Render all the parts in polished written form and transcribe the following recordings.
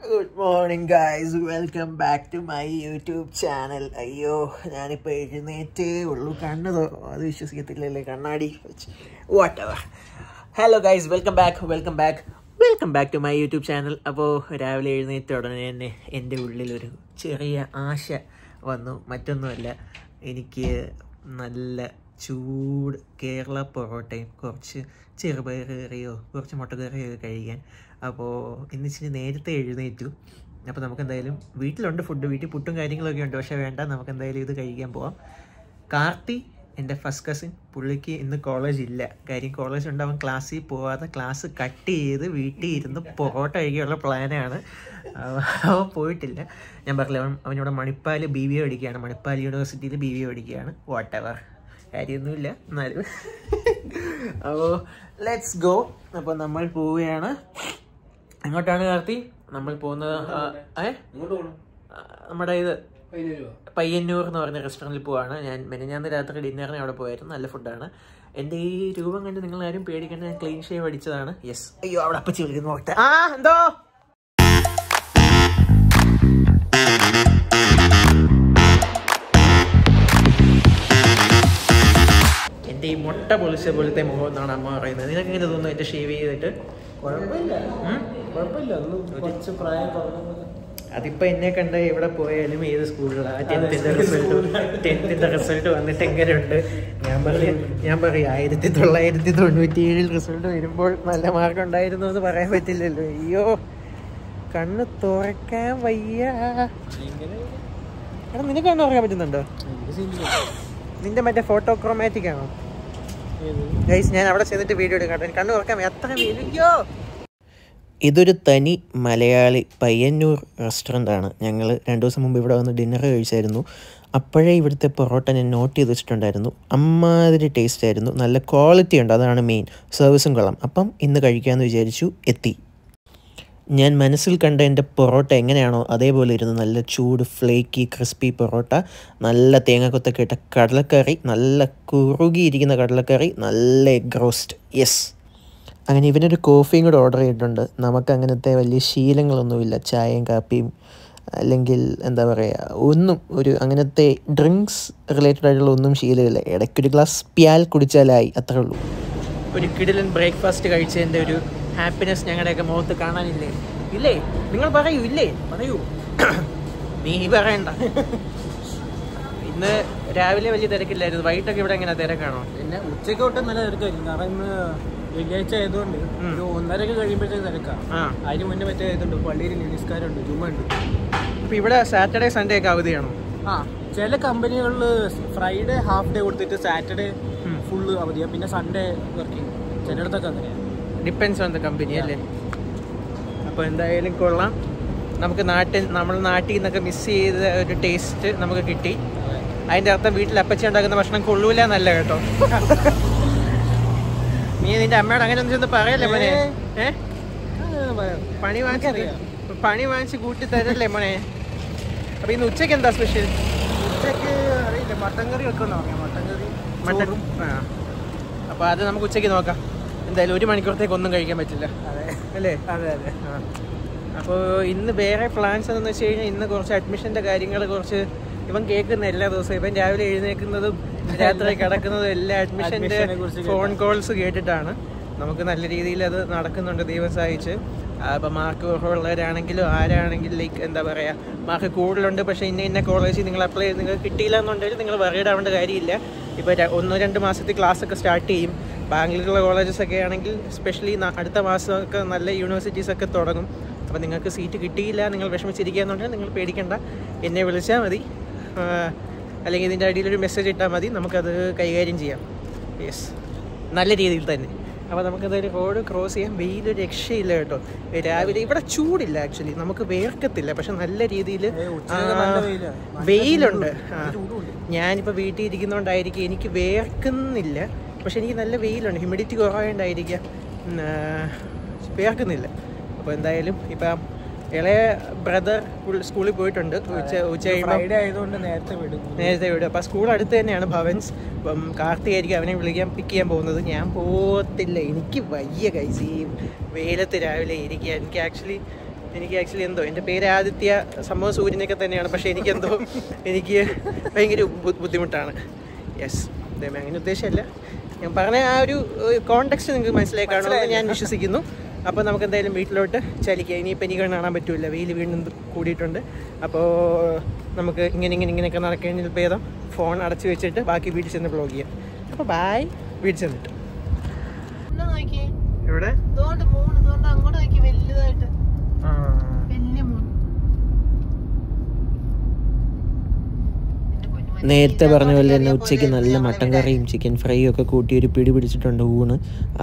Good morning guys, welcome back to my YouTube channel. അയ്യോ ഞാനിപ്പോൾ എഴുന്നേറ്റേ ഉള്ളൂ. കണ്ണതോ അത് വിശ്വസിക്കത്തില്ലല്ലേ, കണ്ണാടി whatever. Hello guys, welcome back to my YouTube channel. അപ്പോൾ രാവിലെ എഴുന്നേറ്റ ഉടനെ തന്നെ എൻ്റെ ഉള്ളിലൊരു ചെറിയ ആശ വന്നു. മറ്റൊന്നുമല്ല, എനിക്ക് നല്ല ചൂട് കേരള പൊറോട്ടയും കുറച്ച് ചെറുപയർ കറിയോ കുറച്ച് മുട്ടക്കറിയോ കഴിക്കാൻ. അപ്പോൾ ഇന്ന് ഇച്ചിരി നേരത്തെ എഴുന്നേറ്റു. അപ്പോൾ നമുക്ക് എന്തായാലും വീട്ടിലുണ്ട് ഫുഡ്, വീട്ടിൽ പുട്ടും കാര്യങ്ങളൊക്കെ ഉണ്ട്. പക്ഷേ വേണ്ട, നമുക്ക് എന്തായാലും ഇത് കഴിക്കാൻ പോവാം. കാർത്തി എൻ്റെ ഫസ്റ്റ് കസിൻ, പുള്ളിക്ക് ഇന്ന് കോളേജ് ഇല്ല. കാര്യം കോളേജ് ഉണ്ട്, അവൻ ക്ലാസ്സിൽ പോവാതെ ക്ലാസ് കട്ട് ചെയ്ത് വീട്ടിൽ ഇരുന്ന് പൊറോട്ട കഴിക്കാനുള്ള പ്ലാനാണ്. അവൻ പോയിട്ടില്ല. ഞാൻ പറഞ്ഞില്ല, അവനിവിടെ മണിപ്പാൽ BBA പഠിക്കുകയാണ്, മണിപ്പാൽ യൂണിവേഴ്സിറ്റിയിൽ BBA പഠിക്കുകയാണ്. വാട്ട് എവർ, കാര്യമൊന്നുമില്ല എന്നാലും. അപ്പോൾ ലെറ്റ്സ് ഗോ. അപ്പോൾ നമ്മൾ പോവുകയാണ്. എങ്ങോട്ടാണ് കാർത്തി നമ്മൾ പോകുന്നത്? നമ്മുടെ ഇത് പയ്യന്നൂർ എന്ന് പറഞ്ഞ റെസ്റ്റോറൻറ്റിൽ പോവാണ്. ഞാൻ രാത്രി ഡിന്നറിന് അവിടെ പോയായിരുന്നു. നല്ല ഫുഡാണ്. എൻ്റെ ഈ രൂപം കണ്ട് നിങ്ങൾ ആരും പേടിക്കേണ്ട, ഞാൻ ക്ലീൻ ഷേവ് അടിച്ചതാണ്. യെസ്. അയ്യോ, അവിടെ അപ്പച്ചി വിളിക്കുന്നു, നോക്കട്ടെ. എന്തോ എൻ്റെ ഈ മുട്ട പൊളിച്ച പോലത്തെ മുഖം എന്നാണ് അമ്മ പറയുന്നത്. നിനക്ക് എങ്ങനെ തോന്നുന്നു എൻ്റെ ഷേവ് ചെയ്തിട്ട്? അതിപ്പോ എന്നെ കണ്ട് എവിടെ പോയാലും ഏത് സ്കൂളിലാണ് 10th റിസൾട്ട് വന്നിട്ട് എങ്ങനെയുണ്ട് ഞാൻ പറയും 1997 റിസൾട്ട് വരുമ്പോൾ നല്ല മാർക്ക് ഉണ്ടായിരുന്നു എന്ന് പറയാൻ പറ്റില്ലല്ലോ. അയ്യോ, കണ്ണ് തുറക്കാൻ വയ്യ. എടാ, നിനക്ക് കണ്ണ് തുറക്കാൻ പറ്റുന്നുണ്ടോ? നിന്റെ മറ്റേ ഫോട്ടോക്രോമാറ്റിക് ആണോ? ഗൈസ്, ഞാൻ അവിടെ ചെന്നിട്ട് വീഡിയോ എടുക്കാം. കണ്ണ് തുറക്കാൻ എത്ര വീഡിയോ. ഇതൊരു തനി മലയാളി പയ്യന്നൂർ റെസ്റ്റോറൻ്റാണ്. ഞങ്ങൾ 2 ദിവസം മുമ്പ് ഇവിടെ വന്ന് ഡിന്നർ കഴിച്ചായിരുന്നു. അപ്പോഴേ ഇവിടുത്തെ പൊറോട്ട ഞാൻ നോട്ട് ചെയ്ത് വെച്ചിട്ടുണ്ടായിരുന്നു. അമ്മാതിരി ടേസ്റ്റ് ആയിരുന്നു, നല്ല ക്വാളിറ്റി ഉണ്ട്, അതാണ് മെയിൻ. സർവീസും കൊള്ളാം. അപ്പം ഇന്ന് കഴിക്കാമെന്ന് വിചാരിച്ചു, എത്തി. ഞാൻ മനസ്സിൽ കണ്ട എൻ്റെ പൊറോട്ട എങ്ങനെയാണോ അതേപോലെ ഇരുന്നു. നല്ല ചൂട് ഫ്ലേക്കി ക്രിസ്പി പൊറോട്ട, നല്ല തേങ്ങാക്കൊത്തൊക്കെ ഇട്ട കടലക്കറി, നല്ല കുറുകിയിരിക്കുന്ന കടലക്കറി, നല്ല എഗ് റോസ്റ്റ്. യെസ്. അങ്ങനെ ഇവനൊരു കോഫിയും കൂടെ ഓർഡർ ചെയ്തിട്ടുണ്ട്. നമുക്ക് അങ്ങനത്തെ വലിയ ശീലങ്ങളൊന്നുമില്ല, ചായയും കാപ്പിയും അല്ലെങ്കിൽ എന്താ പറയുക, ഒന്നും ഒരു അങ്ങനത്തെ ഡ്രിങ്ക്സ് റിലേറ്റഡ് ആയിട്ടുള്ള ഒന്നും ശീലമില്ല. ഇടയ്ക്കൊരു ഗ്ലാസ് പ്യാൽ കുടിച്ചാലായി, അത്രേ ഉള്ളൂ. ഒരു കിടിലൻ ബ്രേക്ക്ഫാസ്റ്റ് കഴിച്ചതിൻ്റെ ഒരു ഹാപ്പിനെസ് ഞങ്ങളുടെയൊക്കെ മുഖത്ത് കാണാനില്ലേ? ഇല്ലേ? നിങ്ങൾ പറയൂ, ഇല്ലേ? പറയൂ. നീ പറയണ്ട. ഇന്ന് രാവിലെ വലിയ തിരക്കില്ലായിരുന്നു. വൈകിട്ടൊക്കെ ഇവിടെ എങ്ങനെ തിരക്കാണോ? പിന്നെ ഉച്ചയ്ക്ക് തൊട്ട് നല്ല തിരക്കായിരിക്കും. കാരണം ഇന്ന് വെള്ളിയാഴ്ച ആയതുകൊണ്ട് ഒരു 1:30 കഴിയുമ്പോഴത്തേക്ക് തിരക്കാണ്. അതിന് മുന്നേ മറ്റേ ഇതുണ്ട്, പള്ളിയിൽ നിസ്കാരമുണ്ട്, ജുമ ഉണ്ട്. അപ്പോൾ ഇവിടെ സാറ്റർഡേ സൺഡേ ഒക്കെ അവധിയാണോ? ചില കമ്പനികളിൽ ഫ്രൈഡേ ഹാഫ് ഡേ കൊടുത്തിട്ട് സാറ്റർഡേ ഫുള്ള് അവധിയാണ്, പിന്നെ സൺഡേ വർക്കിംഗ്. ചിലയിടത്തൊക്കെ അങ്ങനെയാണ്. ഡിപ്പെൻസ് ഓൺ ദ കമ്പനി അല്ലേ? അപ്പോൾ എന്തായാലും കൊള്ളാം. നമുക്ക് നമ്മൾ നാട്ടിൽ നിന്നൊക്കെ മിസ് ചെയ്ത ഒരു ടേസ്റ്റ് നമുക്ക് കിട്ടി. അതിൻ്റെ അർത്ഥം വീട്ടിൽ അപ്പച്ചി ഉണ്ടാക്കുന്ന ഭക്ഷണം കൊള്ളൂല എന്നല്ല കേട്ടോ. നീ നിന്റെ അമ്മയോട് അങ്ങനെ ഒന്നും ചെന്ന് പറയല്ലേ മോനെ? പണി വാങ്ങിച്ച് കൂട്ടി തരല്ലേ മോനെ? അപ്പോൾ ഇന്ന് ഉച്ചയ്ക്ക് എന്താ സ്പെഷ്യൽ? ഉച്ചയ്ക്ക് അറിയില്ല, മട്ടൻ കറി വെക്കണോ? മട്ടൻ. അപ്പോൾ അത് നമുക്ക് ഉച്ചയ്ക്ക് നോക്കാം. എന്തായാലും 1 മണിക്കൂറത്തേക്ക് ഒന്നും കഴിക്കാൻ പറ്റില്ല അല്ലേ? അതെ. അപ്പോൾ ഇന്ന് വേറെ പ്ലാൻസ് എന്ന് വെച്ച് കഴിഞ്ഞാൽ, ഇന്ന് കുറച്ച് അഡ്മിഷൻ്റെ കാര്യങ്ങൾ കുറച്ച് ഇവൻ കേൾക്കുന്ന എല്ലാ ദിവസവും. ഇവൻ രാവിലെ എഴുന്നേൽക്കുന്നതും രാത്രി കിടക്കുന്നതും എല്ലാ അഡ്മിഷൻ്റെ ഫോൺ കോൾസ് കേട്ടിട്ടാണ്. നമുക്ക് നല്ല രീതിയിൽ അത് നടക്കുന്നുണ്ട്, ദൈവം സഹായിച്ച്. അപ്പോൾ മാർക്ക് കുറവുള്ളവരാണെങ്കിലും ആരാണെങ്കിലും ലൈക്ക് എന്താ പറയുക, മാർക്ക് കൂടുതലുണ്ട് പക്ഷേ ഇന്ന കോളേജിൽ നിങ്ങൾ അപ്ലൈ ചെയ്ത് നിങ്ങൾക്ക് കിട്ടിയില്ല എന്നുണ്ടെങ്കിൽ നിങ്ങൾ വറീഡ് ആവേണ്ട കാര്യമില്ല. ഇപ്പോൾ 1-2 മാസത്തിൽ ക്ലാസ്സൊക്കെ സ്റ്റാർട്ട് ചെയ്യും. ബാംഗ്ലൂരിലുള്ള കോളേജസൊക്കെ ആണെങ്കിൽ സ്പെഷ്യലി അടുത്ത മാസമൊക്കെ നല്ല യൂണിവേഴ്സിറ്റീസൊക്കെ തുടങ്ങും. അപ്പോൾ നിങ്ങൾക്ക് സീറ്റ് കിട്ടിയില്ല, നിങ്ങൾ വിഷമിച്ചിരിക്കുക എന്നുണ്ടെങ്കിൽ നിങ്ങൾ പേടിക്കേണ്ട, എന്നെ വിളിച്ചാൽ മതി, അല്ലെങ്കിൽ ഇതിൻ്റെ അടിയിലൊരു മെസ്സേജ് ഇട്ടാൽ മതി, നമുക്കത് കൈകാര്യം ചെയ്യാം. യെസ്, നല്ല രീതിയിൽ തന്നെ. അപ്പോൾ നമുക്കതൊരു റോഡ് ക്രോസ് ചെയ്യാൻ. വെയിലൊരു രക്ഷയില്ല കേട്ടോ. രാവിലെ ഇവിടെ ചൂടില്ല, ആക്ച്വലി നമുക്ക് വേർക്കത്തില്ല, പക്ഷെ നല്ല രീതിയിൽ വെയിലുണ്ട്. ഞാനിപ്പോൾ വീട്ടിൽ ഇരിക്കുന്നതുകൊണ്ടായിരിക്കും എനിക്ക് വേർക്കുന്നില്ല, പക്ഷെ എനിക്ക് നല്ല വെയിലുണ്ട്. ഹ്യൂമിഡിറ്റി കുറവായതുകൊണ്ടായിരിക്കാം വേർക്കുന്നില്ല. അപ്പോൾ എന്തായാലും ഇപ്പം ഇളയ ബ്രദർ സ്കൂളിൽ പോയിട്ടുണ്ട്. ഉച്ച ആയതുകൊണ്ട് നേരത്തെ വിടും. അപ്പോൾ സ്കൂൾ അടുത്ത് തന്നെയാണ്, ഭവൻസ്. അപ്പം കാർത്തിയായിരിക്കും അവനെ പിക്ക് ചെയ്യാൻ പോകുന്നത്. ഞാൻ പോകത്തില്ല, എനിക്ക് വയ്യ ഗൈസ് ഈ വെയിലത്ത് രാവിലെ ഇരിക്കുക. എനിക്ക് ആക്ച്വലി എനിക്ക് ആക്ച്വലി എന്തോ എൻ്റെ പേര് ആദിത്യ, സംഭവം സൂര്യനൊക്കെ തന്നെയാണ്. പക്ഷേ എനിക്ക് ഭയങ്കര ബുദ്ധിമുട്ടാണ്. യെസ്, അങ്ങനെ ഉദ്ദേശമല്ല, ഞാൻ പറഞ്ഞ ആ ഒരു കോണ്ടെക്സ്റ്റ് നിങ്ങൾക്ക് മനസ്സിലായി കാണുമെന്ന് ഞാൻ വിശ്വസിക്കുന്നു. അപ്പോൾ നമുക്ക് എന്തായാലും വീട്ടിലോട്ട് ചലിക്കാം. ഇനിയിപ്പോൾ എനിക്ക് കാണാൻ പറ്റില്ല, വെയിൽ വീണ്ടും കൂടിയിട്ടുണ്ട്. അപ്പോൾ നമുക്ക് ഇങ്ങനെയൊക്കെ നടക്കുന്നതിൽ ഭേദം ഫോൺ അടച്ചു വെച്ചിട്ട് ബാക്കി വീട്ടിൽ ചെന്ന് വ്ലോഗ് ചെയ്യാം. അപ്പോൾ ബൈ, വീട്ടിൽ ചെന്നിട്ട്. എവിടെ അങ്ങോട്ട് നോക്കി വലുതായിട്ട് വലിയ മൂൺ. നേരത്തെ പറഞ്ഞ പോലെ തന്നെ ഉച്ചയ്ക്ക് നല്ല മട്ടൻ കറിയും ചിക്കൻ ഫ്രൈയും ഒക്കെ കൂട്ടി ഒരു പിടി പിടിച്ചിട്ടുണ്ട് ഊണ്.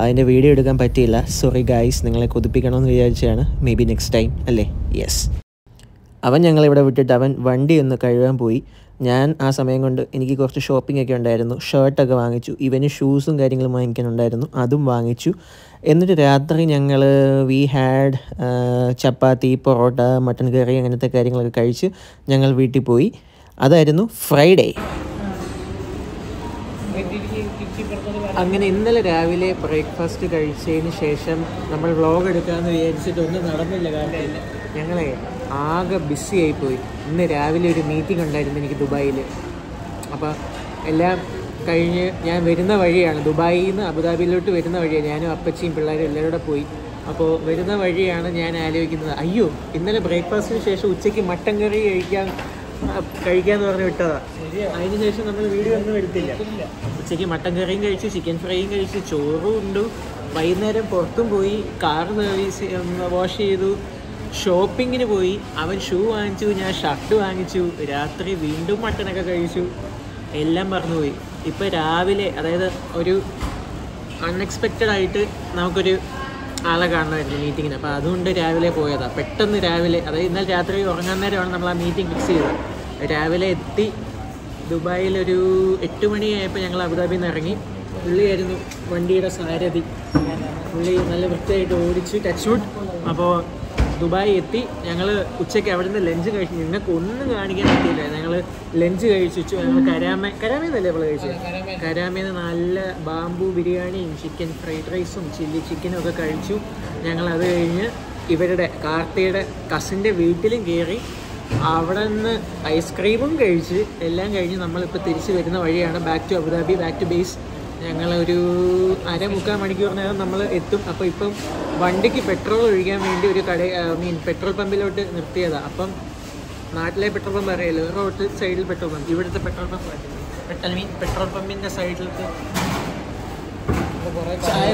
അതിൻ്റെ വീഡിയോ എടുക്കാൻ പറ്റിയില്ല, സോറി ഗൈസ്. നിങ്ങളെ കൊതിപ്പിക്കണമെന്ന് വിചാരിച്ചാണ്. മേ ബി നെക്സ്റ്റ് ടൈം അല്ലേ? യെസ്. അവൻ ഞങ്ങളിവിടെ വിട്ടിട്ട് അവൻ വണ്ടി ഒന്ന് കഴുകാൻ പോയി. ഞാൻ ആ സമയം കൊണ്ട് എനിക്ക് കുറച്ച് ഷോപ്പിംഗ് ഒക്കെ ഉണ്ടായിരുന്നു. ഷർട്ടൊക്കെ വാങ്ങിച്ചു. ഇവന് ഷൂസും കാര്യങ്ങളും വാങ്ങിക്കാനുണ്ടായിരുന്നു, അതും വാങ്ങിച്ചു. എന്നിട്ട് രാത്രി ഞങ്ങൾ we had chapati, porotta, mutton curry അങ്ങനത്തെ കാര്യങ്ങളൊക്കെ കഴിച്ച് ഞങ്ങൾ വീട്ടിൽ പോയി. അതായിരുന്നു ഫ്രൈഡേ. അങ്ങനെ ഇന്നലെ രാവിലെ ബ്രേക്ക്ഫാസ്റ്റ് കഴിച്ചതിന് ശേഷം നമ്മൾ വ്ളോഗ് എടുക്കാമെന്ന് വിചാരിച്ചിട്ടൊന്നും നടന്നില്ല. കാരണം ഞങ്ങളെ ആകെ ബിസി ആയിപ്പോയി. ഇന്ന് രാവിലെ ഒരു മീറ്റിംഗ് ഉണ്ടായിരുന്നു എനിക്ക് ദുബായിൽ. അപ്പോൾ എല്ലാം കഴിഞ്ഞ് ഞാൻ വരുന്ന വഴിയാണ്, ദുബായിൽ നിന്ന് അബുദാബിയിലോട്ട് വരുന്ന വഴിയാണ്. ഞാനും അപ്പച്ചിയും പിള്ളേരും എല്ലാവരും കൂടെ പോയി. അപ്പോൾ വരുന്ന വഴിയാണ് ഞാൻ ആലോചിക്കുന്നത്, അയ്യോ ഇന്നലെ ബ്രേക്ക്ഫാസ്റ്റിന് ശേഷം ഉച്ചയ്ക്ക് മട്ടൻ കറി കഴിക്കാമെന്ന് പറഞ്ഞ് വിട്ടതാണ്. അതിന് ശേഷം നമ്മൾ വീഡിയോ ഒന്നും എടുത്തില്ല. ഉച്ചയ്ക്ക് മട്ടൻ കറിയും കഴിച്ചു, ചിക്കൻ ഫ്രൈയും കഴിച്ചു, ചോറും ഉണ്ട്. വൈകുന്നേരം പുറത്തും പോയി, കാർ സർവീസ് വാഷ് ചെയ്തു, ഷോപ്പിങ്ങിന് പോയി. അവൻ ഷൂ വാങ്ങിച്ചു, ഞാൻ ഷർട്ട് വാങ്ങിച്ചു. രാത്രി വീണ്ടും മട്ടനൊക്കെ കഴിച്ചു. എല്ലാം മറന്നുപോയി. ഇപ്പോൾ രാവിലെ, അതായത് ഒരു അൺഎക്സ്പെക്റ്റഡ് ആയിട്ട് നമുക്കൊരു ആളെ കാണണമായിരുന്നു മീറ്റിങ്ങിന്. അപ്പോൾ അതുകൊണ്ട് രാവിലെ പോയതാണ്. പെട്ടെന്ന് രാവിലെ, അതായത് ഇന്നലെ രാത്രി ഉറങ്ങാൻ നേരമാണ് നമ്മൾ ആ മീറ്റിംഗ് ഫിക്സ് ചെയ്തത്. രാവിലെ എത്തി ദുബായിലൊരു 8 മണിയായപ്പോൾ ഞങ്ങൾ അബുദാബിയിൽ നിന്ന് ഇറങ്ങി. പുള്ളിയായിരുന്നു വണ്ടിയുടെ സാരഥി. പുള്ളി നല്ല വൃത്തിയായിട്ട് ഓടിച്ച് ടച്ച് വുഡ്. അപ്പോൾ ദുബായി എത്തി. ഞങ്ങൾ ഉച്ചയ്ക്ക് അവിടെ നിന്ന് ലഞ്ച് കഴിച്ചു. നിങ്ങൾക്ക് ഒന്നും കാണിക്കാൻ പറ്റിയില്ല. ഞങ്ങൾ ലഞ്ച് കഴിച്ചു. ഞങ്ങൾ കരാമേന്നല്ലേ നമ്മൾ കഴിച്ചത്. കരാമേന്ന് നല്ല ബാംബു ബിരിയാണിയും ചിക്കൻ ഫ്രൈഡ് റൈസും ചില്ലി ചിക്കനും ഒക്കെ കഴിച്ചു. ഞങ്ങളത് കഴിഞ്ഞ് ഇവരുടെ കാർത്തിയുടെ കസിൻ്റെ വീട്ടിലും കയറി. അവിടെ നിന്ന് ഐസ്ക്രീമും കഴിച്ച് എല്ലാം കഴിഞ്ഞ് നമ്മളിപ്പോൾ തിരിച്ച് വരുന്ന വഴിയാണ്. Back to Abu Dhabi, back to base. ഞങ്ങളൊരു 3/4 മണിക്കൂറിനകം നമ്മൾ എത്തും. അപ്പോൾ ഇപ്പം വണ്ടിക്ക് പെട്രോൾ ഒഴിക്കാൻ വേണ്ടി ഒരു പെട്രോൾ പമ്പിലോട്ട് നിർത്തിയതാണ്. അപ്പം നാട്ടിലെ പെട്രോൾ പമ്പ് അറിയാലോ, റോഡ് സൈഡിൽ പെട്രോൾ പമ്പ്. ഇവിടുത്തെ പെട്രോൾ പമ്പ് പെട്രോൾ പമ്പിൻ്റെ സൈഡിലത്തെ ചായ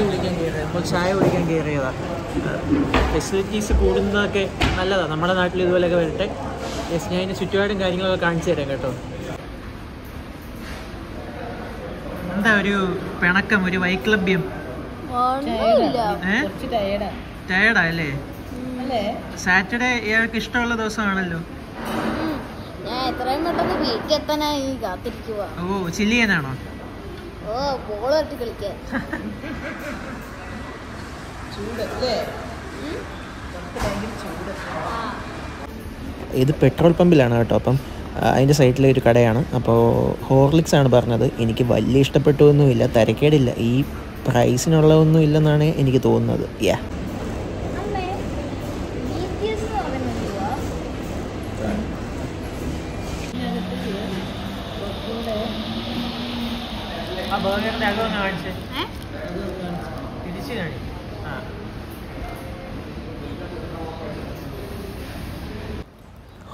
കുടിക്കാൻ കയറിയതാണ്. ഫെസിലിറ്റീസ് കൂടുന്നതൊക്കെ നല്ലതാണ്. നമ്മുടെ നാട്ടിൽ ഇതുപോലെയൊക്കെ വരട്ടെ. യെസ്, ഞാൻ അതിൻ്റെ ചുറ്റുപാടും കാര്യങ്ങളൊക്കെ കാണിച്ചു തരാം കേട്ടോ. എന്താ ഒരു പിണക്കം, ഒരു വൈക്ലഭ്യം? ടയർഡാ അല്ലേ? സാറ്റർഡേ ഇയാൾക്ക് ഇഷ്ടമുള്ള ദിവസമാണല്ലോ. ഓ, ചില്ലിയനാണോ? ഇത് പെട്രോൾ പമ്പിലാണ് കേട്ടോ. അപ്പം അതിൻ്റെ സൈഡിലെ ഒരു കടയാണ്. അപ്പോൾ ഹോർലിക്സ് ആണ് പറഞ്ഞത്. എനിക്ക് വലിയ ഇഷ്ടപ്പെട്ടൊന്നുമില്ല, തരക്കേടില്ല. ഈ പ്രൈസിനുള്ളതൊന്നും ഇല്ലെന്നാണ് എനിക്ക് തോന്നുന്നത്. യാ,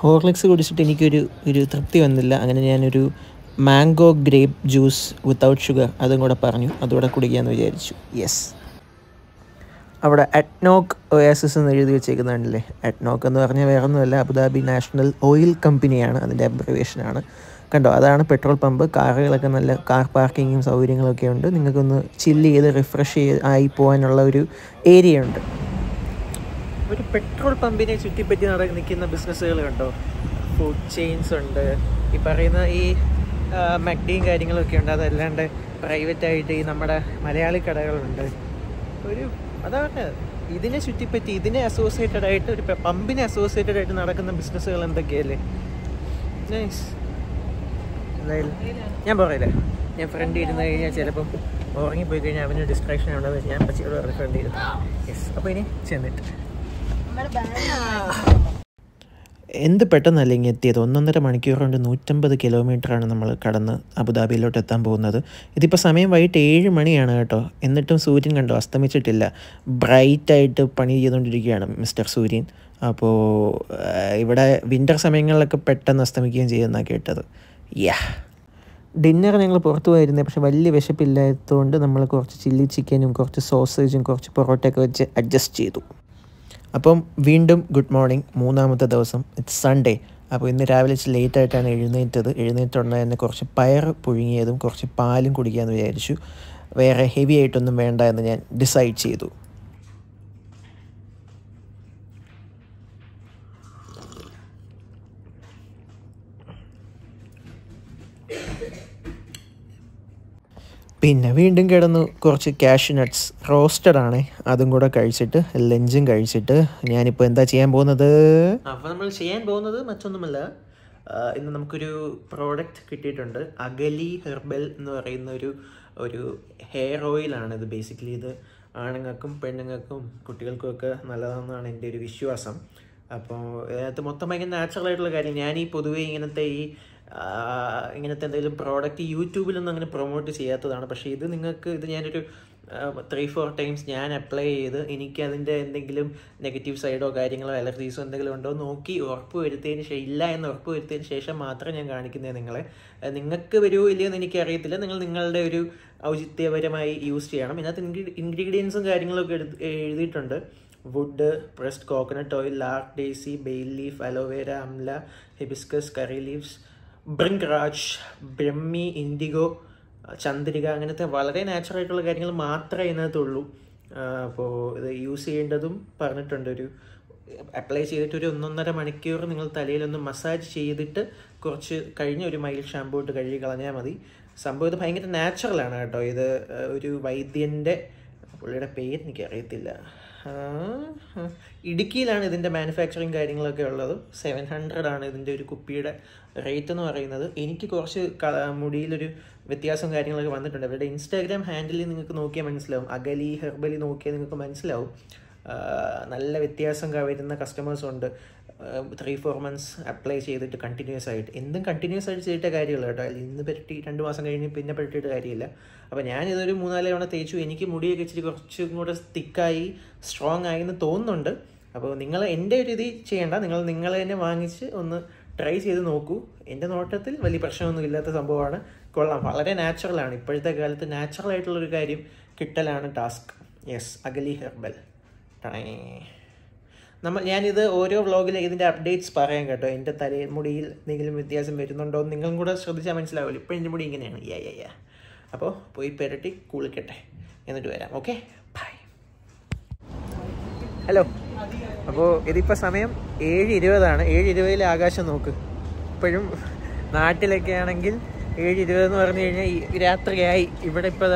ഹോർലിക്സ് കുടിച്ചിട്ട് എനിക്കൊരു തൃപ്തി വന്നില്ല. അങ്ങനെ ഞാനൊരു mango grape juice without sugar അതും കൂടെ പറഞ്ഞു, അതുകൂടെ കുടിക്കാമെന്ന് വിചാരിച്ചു. യെസ്, അവിടെ അറ്റ്നോക്ക് ഒയാസിസ് എന്ന് എഴുതി വെച്ചേക്കുന്നുണ്ടല്ലേ. അറ്റ്നോക്ക് എന്ന് പറഞ്ഞാൽ വേറൊന്നുമല്ല, അബുദാബി നാഷണൽ ഓയിൽ കമ്പനിയാണ്, അതിൻ്റെ അബ്രിവേഷനാണ്. കണ്ടോ, അതാണ് പെട്രോൾ പമ്പ്. കാറുകളൊക്കെ നല്ല കാർ പാർക്കിങ്ങും സൗകര്യങ്ങളൊക്കെ ഉണ്ട്. നിങ്ങൾക്കൊന്ന് ചില്ല് ചെയ്ത് റിഫ്രഷ് ആയി പോകാനുള്ള ഒരു ഏരിയ ഉണ്ട്. ഒരു പെട്രോൾ പമ്പിനെ ചുറ്റിപ്പറ്റി നിൽക്കുന്ന ബിസിനസ്സുകൾ കണ്ടോ. ഫുഡ് ചെയിൻസ് ഉണ്ട്, ഈ പറയുന്ന ഈ മക്ഡിയും കാര്യങ്ങളൊക്കെ ഉണ്ട്. അതല്ലാണ്ട് പ്രൈവറ്റായിട്ട് ഈ നമ്മുടെ മലയാളി കടകളുണ്ട്. അതാണ് ഇതിനെ ചുറ്റിപ്പറ്റി, ഇതിനെ അസോസിയേറ്റഡ് ആയിട്ട്, ഒരു പമ്പിനെ അസോസിയേറ്റഡ് ആയിട്ട് നടക്കുന്ന ബിസിനസ്സുകൾ എന്തൊക്കെയല്ലേ. നൈസ്. എന്തായാലും ഞാൻ പറയില്ലേ, ഞാൻ ഫ്രണ്ട് ഇരുന്ന് കഴിഞ്ഞാൽ ചിലപ്പം ഉറങ്ങിപ്പോയി കഴിഞ്ഞാൽ അവന് ഡിസ്ട്രാക്ഷൻ ആവുന്നത്. ഞാൻ പച്ചയോട് ഫ്രണ്ട് ഇരുന്നു. യെസ്, അപ്പോൾ ഇനി ചെന്നിട്ട് എന്ത് പെട്ടെന്നല്ല ഇങ്ങനെ എത്തിയത്. 1.5 മണിക്കൂർ കൊണ്ട് 150 കിലോമീറ്ററാണ് നമ്മൾ കടന്ന് അബുദാബിയിലോട്ട് എത്താൻ പോകുന്നത്. ഇതിപ്പോൾ സമയം വൈകിട്ട് 7 മണിയാണ് കേട്ടോ. എന്നിട്ടും സൂര്യൻ കണ്ടോ അസ്തമിച്ചിട്ടില്ല. ബ്രൈറ്റായിട്ട് പണി ചെയ്തുകൊണ്ടിരിക്കുകയാണ് മിസ്റ്റർ സൂര്യൻ. അപ്പോൾ ഇവിടെ വിൻ്റർ സമയങ്ങളിലൊക്കെ പെട്ടെന്ന് അസ്തമിക്കുകയും ചെയ്യുമെന്നാണ് കേട്ടത്. ഡിന്നർ ഞങ്ങൾ പുറത്തു പോയിരുന്നത്, പക്ഷേ വലിയ വിശപ്പില്ലാത്തതുകൊണ്ട് നമ്മൾ കുറച്ച് ചില്ലി ചിക്കനും കുറച്ച് സോസേജും കുറച്ച് പൊറോട്ടയൊക്കെ വെച്ച് അഡ്ജസ്റ്റ് ചെയ്തു. അപ്പം വീണ്ടും ഗുഡ് മോർണിംഗ്. 3-ാമത്തെ ദിവസം, ഇറ്റ്സ് സൺഡേ. അപ്പോൾ ഇന്ന് രാവിലെ ലേറ്റായിട്ടാണ് എഴുന്നേറ്റുടനെ തന്നെ കുറച്ച് പയർ പുഴുങ്ങിയതും കുറച്ച് പാലും കുടിക്കാമെന്ന് വിചാരിച്ചു. വേറെ ഹെവി ആയിട്ടൊന്നും വേണ്ട എന്ന് ഞാൻ ഡിസൈഡ് ചെയ്തു. പിന്നെ വീണ്ടും കിടന്നു കുറച്ച് കാഷ്യൂ നട്ട്സ് റോസ്റ്റഡ് ആണ്, അതും കൂടെ കഴിച്ചിട്ട് ലഞ്ചും കഴിച്ചിട്ട് ഞാനിപ്പോൾ എന്താ ചെയ്യാൻ പോകുന്നത്? അപ്പോൾ നമ്മൾ ചെയ്യാൻ പോകുന്നത് മറ്റൊന്നുമല്ല, ഇന്ന് നമുക്കൊരു പ്രോഡക്റ്റ് കിട്ടിയിട്ടുണ്ട്. അഗലി ഹെർബൽ എന്ന് പറയുന്ന ഒരു ഹെയർ ഓയിലാണ് ഇത്. ബേസിക്കലി ഇത് ആണുങ്ങൾക്കും പെണ്ണുങ്ങൾക്കും കുട്ടികൾക്കും ഒക്കെ നല്ലതാണെന്നാണ് എൻ്റെ ഒരു വിശ്വാസം. അപ്പോൾ ഇതിനകത്ത് മൊത്തം ഭയങ്കര നാച്ചുറലായിട്ടുള്ള കാര്യം. ഞാൻ പൊതുവേ ഇങ്ങനത്തെ എന്തെങ്കിലും പ്രോഡക്റ്റ് യൂട്യൂബിലൊന്നും അങ്ങനെ പ്രൊമോട്ട് ചെയ്യാത്തതാണ്. പക്ഷേ ഇത് ഞാനൊരു 3-4 ടൈംസ് ഞാൻ അപ്ലൈ ചെയ്ത് എനിക്ക് അതിൻ്റെ എന്തെങ്കിലും നെഗറ്റീവ് സൈഡോ കാര്യങ്ങളോ അലർജീസോ എന്തെങ്കിലും ഉണ്ടോ നോക്കി ഇല്ല എന്ന് ഉറപ്പ് വരുത്തിയതിന് ശേഷം മാത്രം ഞാൻ കാണിക്കുന്നത് നിങ്ങളെ. നിങ്ങൾക്ക് വരുമോ ഇല്ലയോ എന്ന് എനിക്കറിയത്തില്ല. നിങ്ങൾ നിങ്ങളുടെ ഒരു ഔചിത്യപരമായി യൂസ് ചെയ്യണം. ഇതിനകത്ത് ഇൻഗ്രീഡിയൻസും കാര്യങ്ങളൊക്കെ എഴുതിയിട്ടുണ്ട്. വുഡ്, പ്രസ്ഡ് കോക്കനട്ട് ഓയിൽ, ലാർക്ക് ഡേസി, bael leaf, aloe vera, amla, hibiscus, curry leaves, bhringraj, brahmi, indigo, Chandrika, അങ്ങനത്തെ വളരെ നാച്ചുറലായിട്ടുള്ള കാര്യങ്ങൾ മാത്രമേ ഇതിനകത്തുള്ളൂ. അപ്പോൾ ഇത് യൂസ് ചെയ്യേണ്ടതും പറഞ്ഞിട്ടുണ്ട്. അപ്ലൈ ചെയ്തിട്ട് ഒരു 1.5 മണിക്കൂർ നിങ്ങൾ തലയിലൊന്ന് മസാജ് ചെയ്തിട്ട് കുറച്ച് കഴിഞ്ഞ് ഒരു മൈൽഡ് ഷാമ്പൂ ഇട്ട് കഴുകി കളഞ്ഞാൽ മതി. സംഭവം ഇത് ഭയങ്കര നാച്ചുറലാണ് കേട്ടോ. ഇത് ഒരു വൈദ്യൻ്റെ, പുള്ളിയുടെ പേര് എനിക്കറിയത്തില്ല, ഇടുക്കിയിലാണ് ഇതിൻ്റെ മാനുഫാക്ചറിങ് കാര്യങ്ങളൊക്കെ ഉള്ളത്. 700 ആണ് ഇതിൻ്റെ ഒരു കുപ്പിയുടെ റേറ്റ് എന്ന് പറയുന്നത്. എനിക്ക് കുറച്ച് മുടിയിലൊരു വ്യത്യാസം കാര്യങ്ങളൊക്കെ വന്നിട്ടുണ്ട്. അവരുടെ ഇൻസ്റ്റാഗ്രാം ഹാൻഡിലിൽ നിങ്ങൾക്ക് നോക്കിയാൽ മനസ്സിലാവും. അഗലി ഹെർബലി നോക്കിയാൽ നിങ്ങൾക്ക് മനസ്സിലാവും. നല്ല വ്യത്യാസം വരുന്ന കസ്റ്റമേഴ്സുണ്ട്. 3-4 മന്ത്സ് അപ്ലൈ ചെയ്തിട്ട് കണ്ടിന്യൂസ് ആയിട്ട്. എന്തും കണ്ടിന്യൂസ് ആയിട്ട് ചെയ്തിട്ട കാര്യമുള്ളൂ കേട്ടോ. അതിൽ ഇന്ന് പറ്റി 2 മാസം കഴിഞ്ഞ് പിന്നെ പറ്റിയിട്ട് കാര്യമില്ല. അപ്പോൾ ഞാനിതൊരു 3-4 തവണ തേച്ചു. എനിക്ക് മുടിയൊക്കെ ഇച്ചിരി കുറച്ചും കൂടെ തിക്കായി സ്ട്രോങ് ആയി എന്ന് തോന്നുന്നുണ്ട്. അപ്പോൾ നിങ്ങൾ എൻ്റെ ഒരു ഇത് ചെയ്യേണ്ട, നിങ്ങൾ തന്നെ വാങ്ങിച്ച് ഒന്ന് ട്രൈ ചെയ്ത് നോക്കൂ. എൻ്റെ നോട്ടത്തിൽ വലിയ പ്രശ്നമൊന്നും ഇല്ലാത്ത സംഭവമാണ്. കൊള്ളാം, വളരെ നാച്ചുറലാണ്. ഇപ്പോഴത്തെ കാലത്ത് നാച്ചുറലായിട്ടുള്ളൊരു കാര്യം കിട്ടലാണ് ടാസ്ക്. യെസ്, അഗലി ഹെർബൽ. ഞാനിത് ഓരോ വ്ളോഗിലും ഇതിൻ്റെ അപ്ഡേറ്റ്സ് പറയാം കേട്ടോ. എൻ്റെ തലമുടിയിൽ എന്തെങ്കിലും വ്യത്യാസം വരുന്നുണ്ടോ എന്ന് നിങ്ങളും കൂടെ ശ്രദ്ധിച്ചാൽ മനസ്സിലാവില്ല. ഇപ്പോൾ എൻ്റെ മുടി ഇങ്ങനെയാണ്. അപ്പോൾ പോയി പെരട്ടി കുളിക്കട്ടെ, എന്നിട്ട് വരാം. Okay, bye. ഹലോ. അപ്പോൾ ഇതിപ്പോൾ സമയം 7:20 ആണ്. 7:20 ആകാശം നോക്ക്. ഇപ്പോഴും നാട്ടിലൊക്കെ ആണെങ്കിൽ 7:20 എന്ന് പറഞ്ഞു കഴിഞ്ഞാൽ രാത്രിയായി. ഇവിടെ ഇപ്പോൾ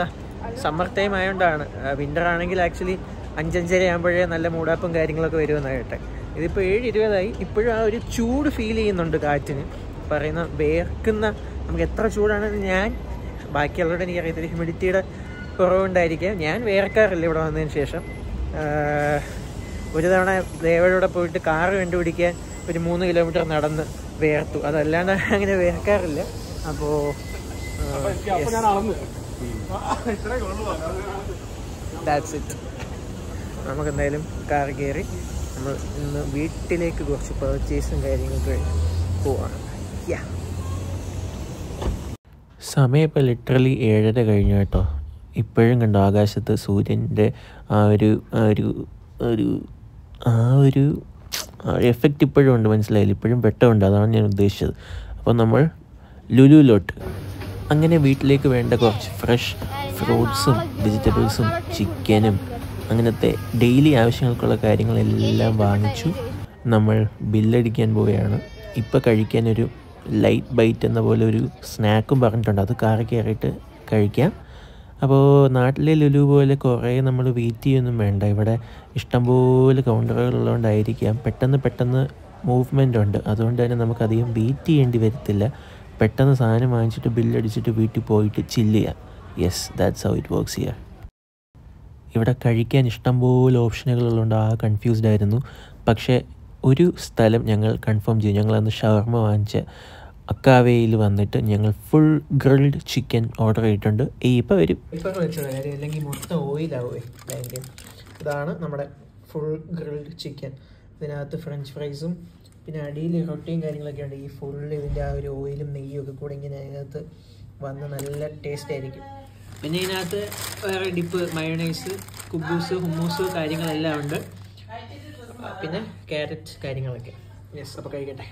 സമ്മർ ടൈം ആയതുകൊണ്ടാണ്. വിൻ്റർ ആണെങ്കിൽ ആക്ച്വലി 5-5:30 ആകുമ്പോഴേ നല്ല മൂടാപ്പും കാര്യങ്ങളൊക്കെ വരുമെന്നാണ് കേട്ടെ. ഇതിപ്പോൾ 7:20 ആയി. ഇപ്പോഴും ആ ഒരു ചൂട് ഫീൽ ചെയ്യുന്നുണ്ട് കാറ്റിന്. പറയുന്ന വേർക്കുന്ന നമുക്ക് എത്ര ചൂടാണെന്ന് ബാക്കിയുള്ളവരുടെ എനിക്കറിയത്തില്ല. ഹ്യൂമിഡിറ്റിയുടെ കുറവുണ്ടായിരിക്കാം. ഞാൻ വേർക്കാറില്ല ഇവിടെ വന്നതിന് ശേഷം. ഒരു തവണ ദേവയുടെ പോയിട്ട് കാറ് കണ്ടുപിടിക്കാൻ ഒരു 3 കിലോമീറ്റർ നടന്ന് വേർത്തു. അതല്ലാണ്ട് അങ്ങനെ വേർക്കാറില്ല. അപ്പോൾ ദാറ്റ്സ് ഇറ്റ്. നമുക്കെന്തായാലും കാർ കയറി നമ്മൾ ഇന്ന് വീട്ടിലേക്ക് കുറച്ച് പർച്ചേസും കാര്യങ്ങളൊക്കെ പോവാണ്. സമയം ഇപ്പോൾ ലിറ്ററലി 7:30 കഴിഞ്ഞു കേട്ടോ. ഇപ്പോഴും കണ്ടോ ആകാശത്ത് സൂര്യൻ്റെ ഒരു എഫക്റ്റ് ഇപ്പോഴും ഉണ്ട്. മനസ്സിലായില്ല, ഇപ്പോഴും വെട്ടമുണ്ട്. അതാണ് ഞാൻ ഉദ്ദേശിച്ചത്. അപ്പോൾ നമ്മൾ ലുലുവിലോട്ട് അങ്ങനെ വീട്ടിലേക്ക് വേണ്ട കുറച്ച് ഫ്രഷ് ഫ്രൂട്ട്സും വെജിറ്റബിൾസും ചിക്കനും അങ്ങനത്തെ ഡെയിലി ആവശ്യങ്ങൾക്കുള്ള കാര്യങ്ങളെല്ലാം വാങ്ങിച്ചു. നമ്മൾ ബില്ലടിക്കാൻ പോവുകയാണ്. ഇപ്പോൾ കഴിക്കാനൊരു ലൈറ്റ് ബൈറ്റ് എന്ന പോലെ ഒരു സ്നാക്കും പറഞ്ഞിട്ടുണ്ട്. അത് കാറിൽ കയറിയിട്ട് കഴിക്കാം. അപ്പോൾ നാട്ടിലെ ലുലു പോലെ കുറേ നമ്മൾ വെയിറ്റ് ചെയ്യൊന്നും വേണ്ട. ഇവിടെ ഇഷ്ടംപോലെ കൗണ്ടറുകളുള്ളതുകൊണ്ടായിരിക്കാം പെട്ടെന്ന് മൂവ്മെൻ്റ് ഉണ്ട്. അതുകൊണ്ട് തന്നെ നമുക്കധികം വെയിറ്റ് ചെയ്യേണ്ടി വരത്തില്ല. പെട്ടെന്ന് സാധനം വാങ്ങിച്ചിട്ട് ബില്ലടിച്ചിട്ട് വീട്ടിൽ പോയിട്ട് ചില്ല് ചെയ്യാം. Yes, that's how it works here. ഇവിടെ കഴിക്കാൻ ഇഷ്ടംപോലെ ഓപ്ഷനുകളുള്ളതുകൊണ്ട് കൺഫ്യൂസ്ഡ് ആയിരുന്നു. പക്ഷേ ഒരു സ്ഥലം ഞങ്ങൾ കൺഫേം ചെയ്തു. ഞങ്ങളന്ന് ഷവർമ വാങ്ങിച്ച അക്കാവയിൽ വന്നിട്ട് ഞങ്ങൾ ഫുൾ ഗ്രിൽഡ് ചിക്കൻ ഓർഡർ ചെയ്തിട്ടുണ്ട്. ഇപ്പോൾ വരും. ഇപ്പോൾ വെച്ചത് കാര്യം അല്ലെങ്കിൽ മൊത്തം ഓയിലാവേ ഭയങ്കര. ഇതാണ് നമ്മുടെ ഫുൾ ഗ്രിൽഡ് ചിക്കൻ. ഇതിനകത്ത് ഫ്രഞ്ച് ഫ്രൈസും പിന്നെ അടിയിൽ റൊട്ടിയും കാര്യങ്ങളൊക്കെ ഉണ്ട്. ഈ ഫുൾ ഇതിൻ്റെ ആ ഒരു ഓയിലും നെയ്യും ഒക്കെ കൂടെ ഇങ്ങനെ അതിനകത്ത് വന്ന് നല്ല ടേസ്റ്റ് ആയിരിക്കും. പിന്നെ ഇതിനകത്ത് വേറെ ഡിപ്പ്, മയോണൈസ്, കുബൂസ്, ഹുമ്മൂസ് കാര്യങ്ങളെല്ലാം ഉണ്ട്. പിന്നെ ക്യാരറ്റ് കാര്യങ്ങളൊക്കെ. യെസ്, അപ്പോൾ കഴിക്കട്ടെ.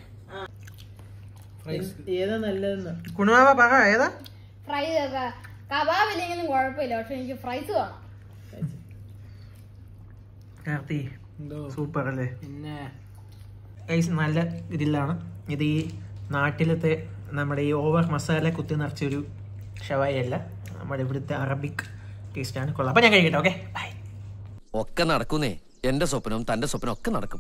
ഏതാ നല്ലതെന്ന് കുണുമാവ പറ, ഏതാ? ഫ്രൈ കബാബ് ഇല്ലെങ്കിലും കുഴപ്പമില്ല, പക്ഷെ എനിക്ക് ഫ്രൈസ് വേണം. സൂപ്പർ അല്ലേ? പിന്നെ നല്ല ഗ്രില്ലാണ് ഇത്. ഈ നാട്ടിലത്തെ നമ്മുടെ ഈ ഓവർ മസാല കുത്തി നിറച്ചൊരു ഷവായി അല്ല, നമ്മുടെ ഇവിടുത്തെ അറബിക് ടേസ്റ്റാണ്. കൊള്ളാം. അപ്പം ഞാൻ കഴിക്കട്ടെ. Okay, bye. ഒക്കെ നടക്കുന്നേ. എന്റെ സ്വപ്നവും തന്റെ സ്വപ്നം ഒക്കെ നടക്കും.